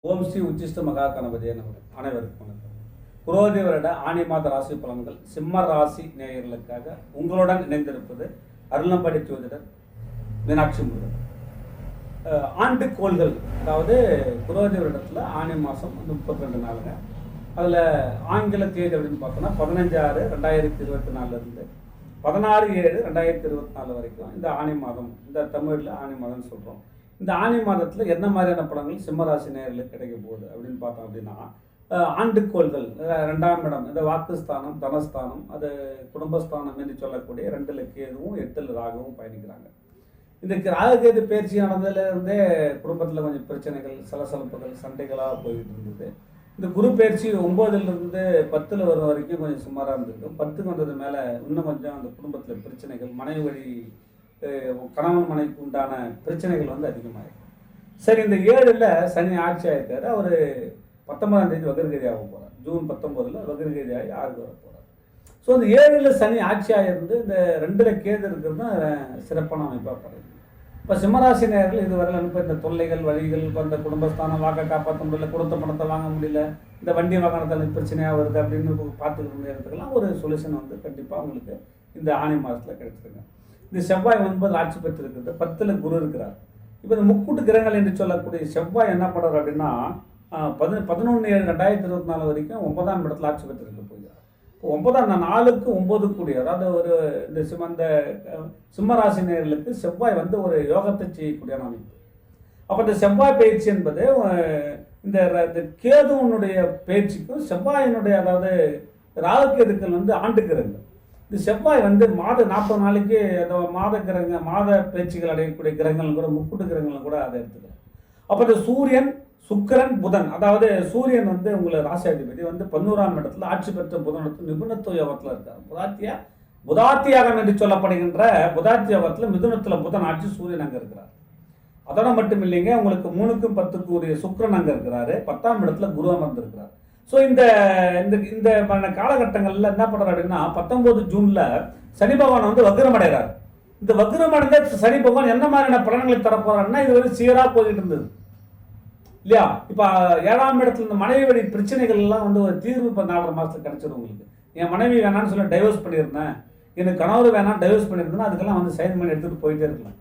ஓம் ஸ்ரீ உச்சிஷ்ட மகா கணபதியே நமக்கு அனைவருக்கும் வணக்கம். குரோதி வருட ஆணி மாத ராசி பலன்கள் சிம்ம ராசி நேயர்களுக்காக உங்களுடன் இணைந்திருப்பது அருளம்படி ஜோதிடர் மீனாட்சி முருகன். ஆண்டு கோள்கள், அதாவது குரோதி வருடத்தில் ஆணி மாதம் 32 நாளுங்க. அதில் ஆங்கில தேதி அப்படின்னு பார்த்தோன்னா 15/6/2024 16/7/2024 வரைக்கும் இந்த ஆணி மாதம், இந்த தமிழில் ஆணி மாதம்னு சொல்கிறோம். இந்த ஆணி மாதத்தில் என்ன மாதிரியான பலன்கள் சிம்மராசி நேயர்களுக்கு கிடைக்க போகுது அப்படின்னு பார்த்தோம் அப்படின்னா, ஆண்டுக்கோள்கள் 2ஆம் இடம், இந்த வாக்குஸ்தானம், தனஸ்தானம், அது குடும்பஸ்தானம் என்று சொல்லக்கூடிய 2ல் கேதுவும் 8ல் ராகுவும் பயணிக்கிறாங்க. இந்த ராகுகேது பயிற்சி ஆனதுலேருந்தே குடும்பத்தில் கொஞ்சம் பிரச்சனைகள், சலசலப்புகள், சண்டைகளாக போய்கிட்டு இருந்தது. இந்த குரு பயிற்சி 9லிருந்து 10ல் வரும் வரைக்கும் கொஞ்சம் சுமாராக இருந்திருக்கும். 10க்கு வந்தது மேலே இன்னும் கொஞ்சம் அந்த குடும்பத்தில் பிரச்சனைகள், மனைவி வழி கணவன் மனைவிக்கு உண்டான பிரச்சனைகள் வந்து அதிகமாகிடும். சரி, இந்த 7ல் சனி ஆட்சி ஆகிருக்காரு. அவர் 19ஆம் தேதி வக்ரகதி ஆக போகிறார். ஜூன் 19ல் வக்ரகதி ஆகி 6 வர போகிறார். ஸோ இந்த 7ல் சனி ஆட்சி ஆகிருந்து இந்த 2ல் கேது இருக்கிறது தான் சிறப்பான அமைப்பாக படுது. இப்போ சிம்மராசி நேயர்கள் இதுவரை இப்போ இந்த தொல்லைகள், வழிகள், இப்போ இந்த குடும்பஸ்தானம் வாக்க காப்பாற்ற முடியல, கொடுத்த பணத்தை வாங்க முடியல, இந்த வண்டி வாகனத்தில் பிரச்சனையாக வருது அப்படின்னு பார்த்துக்கிற நேரத்துக்கெல்லாம் ஒரு சொல்யூஷன் வந்து கண்டிப்பாக உங்களுக்கு இந்த ஆணி மாதத்தில் கிடைச்சிருங்க. இந்த செவ்வாய் 9 ஆட்சி பெற்றிருக்கிறது, 10ல் குரு இருக்கிறார். இப்போ இந்த முக்கூட்டு கிரகங்கள் என்று சொல்லக்கூடிய செவ்வாய் என்ன பண்ணுறார் அப்படின்னா 11/7/2024 வரைக்கும் 9ஆம் இடத்துல ஆட்சி பெற்றிருக்க போகிறார். இப்போ 4க்கு 9 கூடிய, அதாவது ஒரு இந்த சிம்மராசி நேயர்களுக்கு செவ்வாய் வந்து ஒரு யோகத்தை செய்யக்கூடிய அமைப்பு. அப்போ இந்த செவ்வாய் பயிற்சி என்பது இந்த கேதுவனுடைய பயிற்சிக்கும் செவ்வாயினுடைய, அதாவது ராகுகேதுக்கள் வந்து ஆண்டு கிரகங்கள். இந்த செவ்வாய் வந்து மாத 40 நாளைக்கு மாத பயிற்சிகள் அடையக்கூடிய கிரகங்கள் கூட, முக்கூட்டு கிரகங்கள் கூட அதை எடுத்துக்கிறேன். அப்போ இந்த சூரியன், சுக்கிரன், புதன், அதாவது சூரியன் வந்து உங்களை ராசியாதிபதி வந்து 11ஆம் இடத்துல ஆட்சி பெற்ற புதனத்தில் நிபுணத்துவ யோகத்தில் இருக்கார். புதாத்தியாகம் என்று சொல்லப்படுகின்ற புதாத்தி யோகத்தில் மிதுனத்தில் புதன் ஆட்சி, சூரியன் அங்கே இருக்கிறார். அதோட மட்டும் இல்லைங்க, உங்களுக்கு 3க்கும் 10க்கும் உரிய சுக்கிரன் அங்கே இருக்கிறாரு. 10ஆம் இடத்துல குரு அமர்ந்திருக்கிறார். ஸோ இந்த இந்த காலகட்டங்களில் என்ன பண்ணுறாரு அப்படின்னா 19 ஜூனில் சனி பகவான் வந்து வக்ரமடைகிறார். இந்த வக்ரமடைந்த சனி பகவான் என்ன மாதிரியான பலன்களை தரப்போறாருன்னா, இது வந்து சீராக போயிட்டு இருந்தது இல்லையா. இப்போ 7ஆம் இடத்துல இந்த மனைவி வழி பிரச்சனைகள் எல்லாம் வந்து ஒரு தீர்வு இப்போ 4 மாதத்துக்கு கிடைச்சிடும் உங்களுக்கு. என் மனைவி வேணான்னு சொல்லி டைவர்ஸ் பண்ணியிருந்தேன், எனக்கு கணவர் வேணாம் டைவர்ஸ் பண்ணியிருந்தேன்னா அதுக்கெல்லாம் வந்து சைன் பண்ணி எடுத்துகிட்டு போயிட்டே இருக்கலாம்.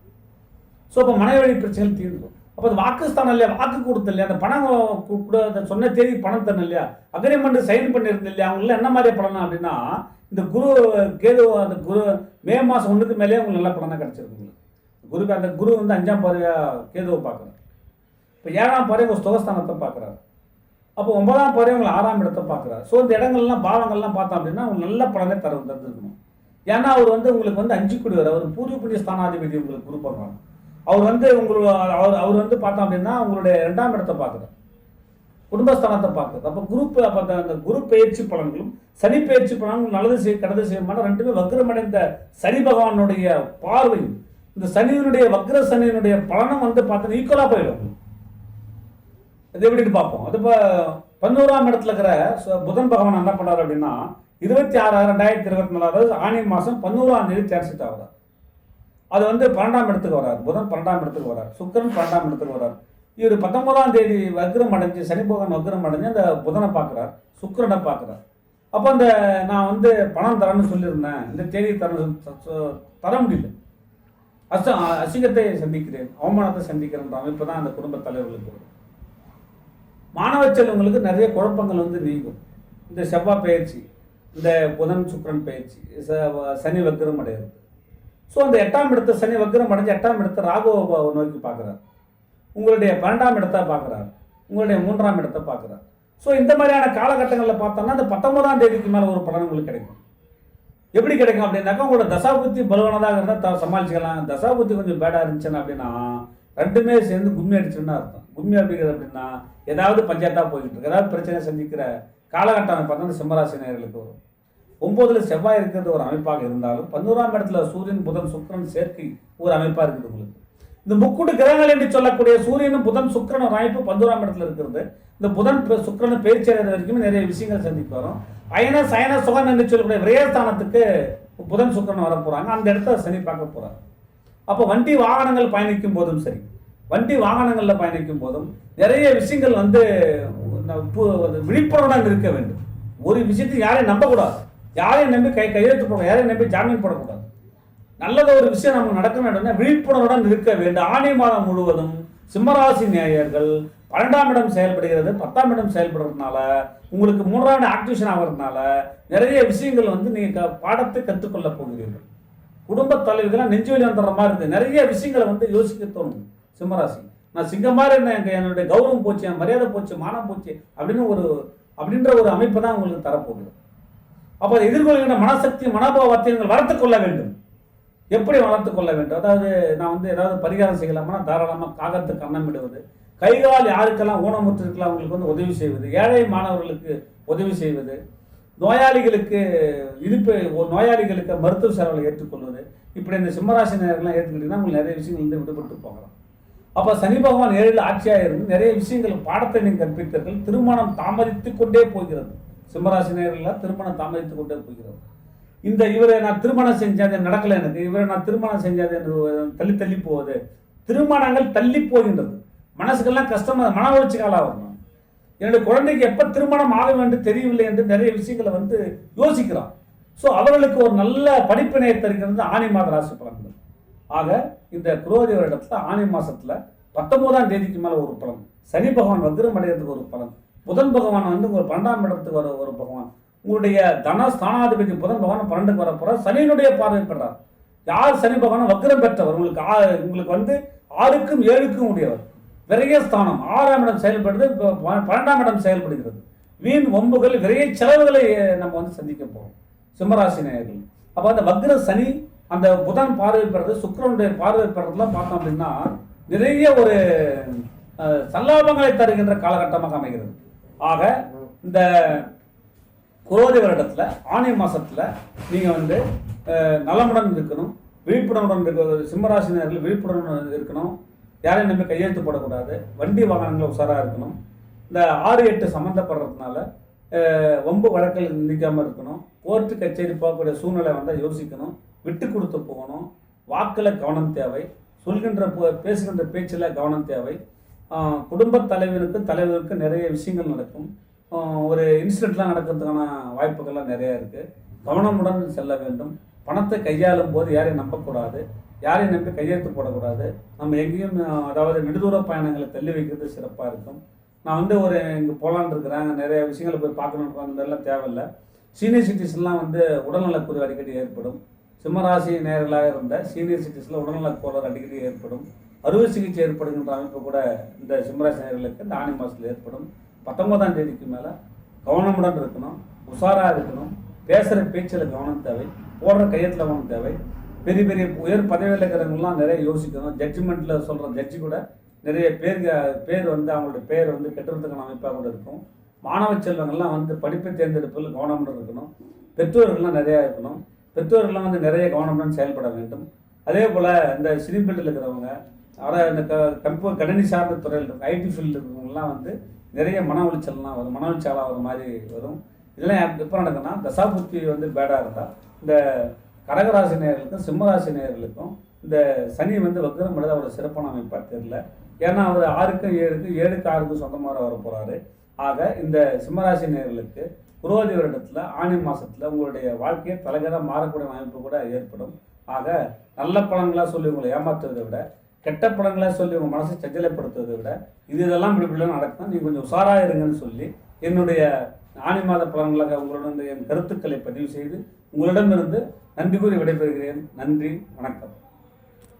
ஸோ இப்போ மனைவி வழி பிரச்சனைகள் தீர்ந்துடும். அப்போ அது வாக்குஸ்தானம் இல்லையா, வாக்கு கொடுத்த இல்லையா, அந்த பணம் கூட சொன்ன தேதி பணம் தரணும் இல்லையா, அக்ரிமெண்ட் சைன் பண்ணியிருந்தேன் இல்லையா, அவங்கள என்ன மாதிரி பலனா அப்படின்னா, இந்த குரு கேது, அந்த குரு மே மாதம் 1க்கு மேலே உங்களுக்கு நல்ல பலனாக கிடச்சிருக்கு. அந்த குரு வந்து 5ஆம் பார்வையாக கேதுவை பார்க்குறாரு. இப்போ 7ஆம் பார்வை உங்கள் சுகஸ்தானத்தை பார்க்குறாரு. அப்போ 9ஆம் பார்வை உங்களை 6ஆம் இடத்தை பார்க்குறாரு. ஸோ இந்த இடங்கள்லாம் பாவங்கள்லாம் பார்த்தோம் அப்படின்னா உங்களுக்கு நல்ல பலனை தந்துருக்கணும். ஏன்னா அவர் வந்து உங்களுக்கு வந்து 5 கூடியவர், அவர் பூர்வ புண்ணிய ஸ்தானாதிபதி உங்களுக்கு குரு பகவான். அவர் வந்து அவர் வந்து பார்த்தோம் அப்படின்னா உங்களுடைய 2ஆம் இடத்தை பார்க்குறார், குடும்பஸ்தானத்தை பார்க்குறது. அப்போ அந்த குரு பயிற்சி பலன்களும் சனி பயிற்சி பலன்களும் நல்லது செய்ய கடந்து செய்யமான 2மே வக்ரமடைந்த சனி பகவானுடைய பார்வையும் இந்த சனியினுடைய வக்ர சனியினுடைய பலனும் வந்து பார்த்தோன்னா ஈக்குவலாக போயிடும். இது எப்படின்னு பார்ப்போம். அது இப்போ 11ஆம் இடத்துல இருக்கிற புதன் பகவான் என்ன பண்ணுறாரு அப்படின்னா 26/6/2024, அதாவது ஆணி மாதம் 11ஆம் தேதி டிரான்சிட் ஆகிறார். அது வந்து 12ஆம் இடத்துக்கு வரார். புதன் 12ஆம் இடத்துக்கு வரார். சுக்கிரன் 12ஆம் இடத்துக்கு வரார். இவர் 19ஆம் தேதி வக்ரம் அடைஞ்சு, சனி பகவான் வக்ரம் அடைஞ்சு அந்த புதனை பார்க்குறார், சுக்கிரனை பார்க்குறார். அப்போ அந்த நான் வந்து பணம் தரேன்னு சொல்லியிருந்தேன், இந்த தேதி தர முடியல, அசிங்கத்தை சந்திக்கிறேன், அவமானத்தை சந்திக்கிறேன்ற அமைப்பு தான் அந்த குடும்ப தலைவர்களுக்கு வரும். மாணவ செல்வங்களுக்கு நிறைய குழப்பங்கள் வந்து நீங்கும். இந்த செவ்வாய் பயிற்சி, இந்த புதன் சுக்கிரன் பயிற்சி, சனி வக்ரம் அடைகிறது. ஸோ அந்த 8ஆம் இடத்தை சனி வக்ரம் அடைஞ்சு 8ஆம் இடத்தை ராகுவை நோக்கி பார்க்குறார். உங்களுடைய 12ஆம் இடத்தை பார்க்குறார், உங்களுடைய 3ஆம் இடத்தை பார்க்குறார். ஸோ இந்த மாதிரியான காலகட்டங்களில் பார்த்தோம்னா அந்த 19ஆம் தேதிக்கு மேலே ஒரு பலன் உங்களுக்கு கிடைக்கும். எப்படி கிடைக்கும் அப்படின்னாக்கா, உங்களோட தசாபுத்தி பலவானதாக இருந்தால் சமாளிச்சுக்கலாம். தசாபுத்தி கொஞ்சம் பேடாக இருந்துச்சுன்னா அப்படின்னா 2மே சேர்ந்து கும்மி அடிச்சுன்னு அர்த்தம். கும்மி அப்படிங்கிறது அப்படின்னா ஏதாவது பஞ்சாயத்தாக போய்கிட்டு இருக்கு, ஏதாவது பிரச்சனை சந்திக்கிற காலகட்டம் பார்த்தோம்னா சிம்மராசி நேயர்களுக்கு வரும். 9ல் செவ்வாய் இருக்கிறது ஒரு அமைப்பாக இருந்தாலும் 11ஆம் இடத்துல சூரியன், புதன், சுக்கிரன் சேர்க்கை ஒரு அமைப்பாக இருக்குது உங்களுக்கு. இந்த முக்கூட்டு கிரகங்கள் என்று சொல்லக்கூடிய சூரியனும் புதன் சுக்கிரன் ஒரு அமைப்பு 11ஆம் இடத்துல இருக்கிறது. இந்த புதன் சுக்கிரன் பயிற்சி அடைகிற வரைக்கும் நிறைய விஷயங்கள் சந்திக்க வரும். அயன சயன சுகம் என்று சொல்லக்கூடிய விரயஸ்தானத்துக்கு புதன் சுக்கிரன் வர போகிறாங்க. அந்த இடத்த சனி பார்க்க போகிறாங்க. அப்போ வண்டி வாகனங்கள் பயணிக்கும் போதும் சரி, வண்டி வாகனங்களில் பயணிக்கும் போதும் நிறைய விஷயங்கள் வந்து விழிப்புணர்வுடன் இருக்க வேண்டும். ஒரு விஷயத்தை யாரையும் நம்பக்கூடாது, யாரையும் நம்பி கையெழுத்து போட, யாரையும் நம்பி ஜாமீன் போடக்கூடாது. நல்லது ஒரு விஷயம் நமக்கு நடக்க வேண்டும், விழிப்புணர்வுடன் இருக்க வேண்டும். ஆணி மாதம் முழுவதும் சிம்மராசி நேயர்கள் 12ஆம் இடம் செயல்படுகிறது, 10ஆம் இடம் செயல்படுறதுனால உங்களுக்கு 3ஆம் இடம் ஆக்டிவேஷன் ஆகிறதுனால நிறைய விஷயங்கள் வந்து நீங்கள் பாடத்தை கற்றுக்கொள்ள போகிறீர்கள். குடும்ப தலைவிகளாம் நெஞ்சுவலி வந்துடுற மாதிரி இருக்குது. நிறைய விஷயங்களை வந்து யோசிக்க தோணும் சிம்மராசி. நான் சிங்கம் மாதிரி இருந்தேன், என்னுடைய கௌரவம் போச்சு, என் மரியாதை போச்சு, மானம் போச்சு அப்படின்ற ஒரு அமைப்பு தான் உங்களுக்கு தரப்போகுது. அப்போ எதிர்கொள்கின்ற மனசக்தி மனோபாவத்தை நீங்கள் வளர்த்துக் கொள்ள வேண்டும். எப்படி வளர்த்துக் கொள்ள வேண்டும்? அதாவது நான் வந்து ஏதாவது பரிகாரம் செய்யலாமா, தாராளமாக காகத்துக்கு அன்னமிடுவது, கைகால் யாருக்கெல்லாம் ஊனமுற்று இருக்கலாம் அவங்களுக்கு வந்து உதவி செய்வது, ஏழை மாணவர்களுக்கு உதவி செய்வது, நோயாளிகளுக்கு நோயாளிகளுக்கு மருத்துவ செலவுகளை ஏற்றுக்கொள்வது, இப்படி இந்த சிம்மராசி நேரங்கள்லாம் ஏற்றுக்கிட்டீங்கன்னா உங்களுக்கு நிறைய விஷயங்கள் வந்து விடுபட்டு போகலாம். அப்போ சனி பகவான் 7 ஆட்சியாக இருந்து நிறைய விஷயங்கள் பாடத்தை நீங்கள் கற்பித்தீர்கள். திருமணம் தாமதித்து கொண்டே போகிறது. சிம்மராசி நேரங்களில் திருமணம் தாமதித்து கொண்டே போகிறது. இவரை நான் திருமணம் செஞ்சது நடக்கலை, எனக்கு இவரை நான் திருமணம் செஞ்சது தள்ளி தள்ளி போகுது, திருமணங்கள் தள்ளி போகின்றது. மனசுக்கெல்லாம் கஷ்டமாக மன உளைச்சலாக வரணும். என்னுடைய குழந்தைக்கு எப்போ திருமணம் ஆக வேண்டும் தெரியவில்லை என்று நிறைய விஷயங்களை வந்து யோசிக்கிறான். ஸோ அவர்களுக்கு ஒரு நல்ல படிப்பினை தருகிறது ஆணி மாத ராசி பலன்கள். ஆக இந்த குரோதி வருடத்தில் ஆணி மாதத்தில் 19ஆம் தேதிக்கு மேலே ஒரு பலன், சனி பகவான் வக்ரம் அடைகிறதுக்கு ஒரு பலன், புதன் பகவான் வந்து ஒரு 12ஆம் இடத்துக்கு வர ஒரு பகவான், உங்களுடைய தனஸ்தானாதிபதி புதன் பகவான் 12க்கு வர போகிறார், சனியினுடைய பார்வை பெறார். யார் சனி பகவான் வக்ரம் பெற்றவர், உங்களுக்கு வந்து 6க்கும் 7க்கும் உடையவர். விரயஸ்தானம் 6ஆம் இடம் செயல்படுது, 12ஆம் இடம் செயல்படுகிறது. வீண் வம்புகள் விரைய செலவுகளை நம்ம வந்து சந்திக்க போகிறோம் சிம்மராசி நேயர்கள். அப்போ அந்த வக்ர சனி, அந்த புதன் பார்வை பெறது, சுக்கிரனுடைய பார்வை பெறதுலாம் பார்த்தோம் அப்படின்னா நிறைய ஒரு சல்லாபங்களை தருகின்ற காலகட்டமாக அமைகிறது. ஆக இந்த குரோதி வருடத்தில் ஆணி மாதத்தில் நீங்கள் வந்து நலமுடன் இருக்கணும், விழிப்புணர்வுடன் இருக்க. சிம்மராசினியர்கள் விழிப்புணர்வுடன் இருக்கணும், யாரையும் நம்பி கையெழுத்து போடக்கூடாது, வண்டி வாகனங்கள் உஷாராக இருக்கணும். இந்த 6-8 சம்மந்தப்படுறதுனால வம்பு வழக்கில் நிற்காமல் இருக்கணும். கோர்ட்டு கச்சேரி போகக்கூடிய சூழ்நிலை வந்தால் யோசிக்கணும், விட்டு கொடுத்து போகணும். வாக்கில் கவனம் தேவை, பேசுகின்ற பேச்சில் கவனம் தேவை. குடும்ப தலைவருக்கு நிறைய விஷயங்கள் நடக்கும். ஒரு இன்சிடென்ட்லாம் நடக்கிறதுக்கான வாய்ப்புகள்லாம் நிறையா இருக்குது. கவனமுடன் செல்ல வேண்டும். பணத்தை கையாளும் போது யாரையும் நம்பக்கூடாது, யாரையும் நம்பி கையெழுத்து போடக்கூடாது. நம்ம எங்கேயும் அதாவது நெடுதூர பயணங்களை தள்ளி வைக்கிறது சிறப்பாக இருக்கும். நான் வந்து இங்கே போகலான்னு இருக்கிறேன், நிறைய விஷயங்களை போய் பார்க்கணுன்ற அந்த மாதிரிலாம் தேவையில்லை. சீனியர் சிட்டிஸ்லாம் வந்து உடல்நலக்குறைவு அடிக்கடி ஏற்படும். சிம்மராசி நேர்களாக இருந்த சீனியர் சிட்டிஸில் உடல்நலக்குறைவு அடிக்கடி ஏற்படும். அறுவை சிகிச்சை ஏற்படுகின்ற அமைப்பு கூட இந்த சிம்மராசி நேர்களுக்கு இந்த ஆணி மாதத்தில் ஏற்படும். 19ஆம் தேதிக்கு மேலே கவனமுடன் இருக்கணும், உஷாராக இருக்கணும். பேசுகிற பேச்சில் கவனம் தேவை, போடுற கையத்தில் கவனம் தேவை. பெரிய பெரிய உயர் பதவியில் இருக்கிறவங்கலாம் நிறைய யோசிக்கணும். ஜட்ஜ்மெண்ட்டில் சொல்கிற ஜட்ஜி கூட நிறைய பேர் வந்து அவங்களுடைய பேர் வந்து கெட்டுறதுக்கான அமைப்பாக கூட இருக்கும். மாணவ செல்வங்கள்லாம் வந்து படிப்பை தேர்ந்தெடுப்பில் கவனமுடன் இருக்கணும். பெற்றோர்கள்லாம் நிறையா இருக்கணும். பெற்றோர்கள்லாம் வந்து நிறைய கவனமுடன் செயல்பட வேண்டும். அதே போல் இந்த சினிஃபீல்டில் இருக்கிறவங்க, இந்த கணினி சார்ந்த துறையில் இருக்க ஐடி ஃபீல்டு இருக்கிறவங்கலாம் வந்து நிறைய மன உளைச்சல்லாம் வரும், மன உளைச்சலாக ஒரு மாதிரி வரும். இதெல்லாம் எப்போ நடக்குன்னா தசாபுத்தி வந்து பேடாக இருந்தால் இந்த கடகராசி நேயர்களுக்கும் சிம்மராசி நேயர்களுக்கும் இந்த சனி வந்து வக்ரம் அடைத அவரோட சிறப்பான அமைப்பாக தெரியல. ஏன்னா அவர் 6க்கும் 7க்கும் 7க்கு 6க்கும் சொந்தமாக வர போகிறாரு. ஆக இந்த சிம்மராசி நேயர்களுக்கு குரோதி வருடத்தில் ஆணி மாதத்தில் உங்களுடைய வாழ்க்கையை தலைகளாக மாறக்கூடிய அமைப்பு கூட ஏற்படும். ஆக நல்ல பலன்களாக சொல்லி உங்களை ஏமாற்றுவதை விட, கெட்ட பலன்களாக சொல்லி உங்கள் மனசை சஞ்சலப்படுத்துவதை விட இதெல்லாம் இப்படி நடக்கும், நீங்கள் கொஞ்சம் உஷாராக இருங்கன்னு சொல்லி என்னுடைய ஆணி மாத பலன்களாக உங்களுடன் என் கருத்துக்களை பதிவு செய்து உங்களிடமிருந்து நன்றி கூறி விடைபெறுகிறேன். நன்றி, வணக்கம்.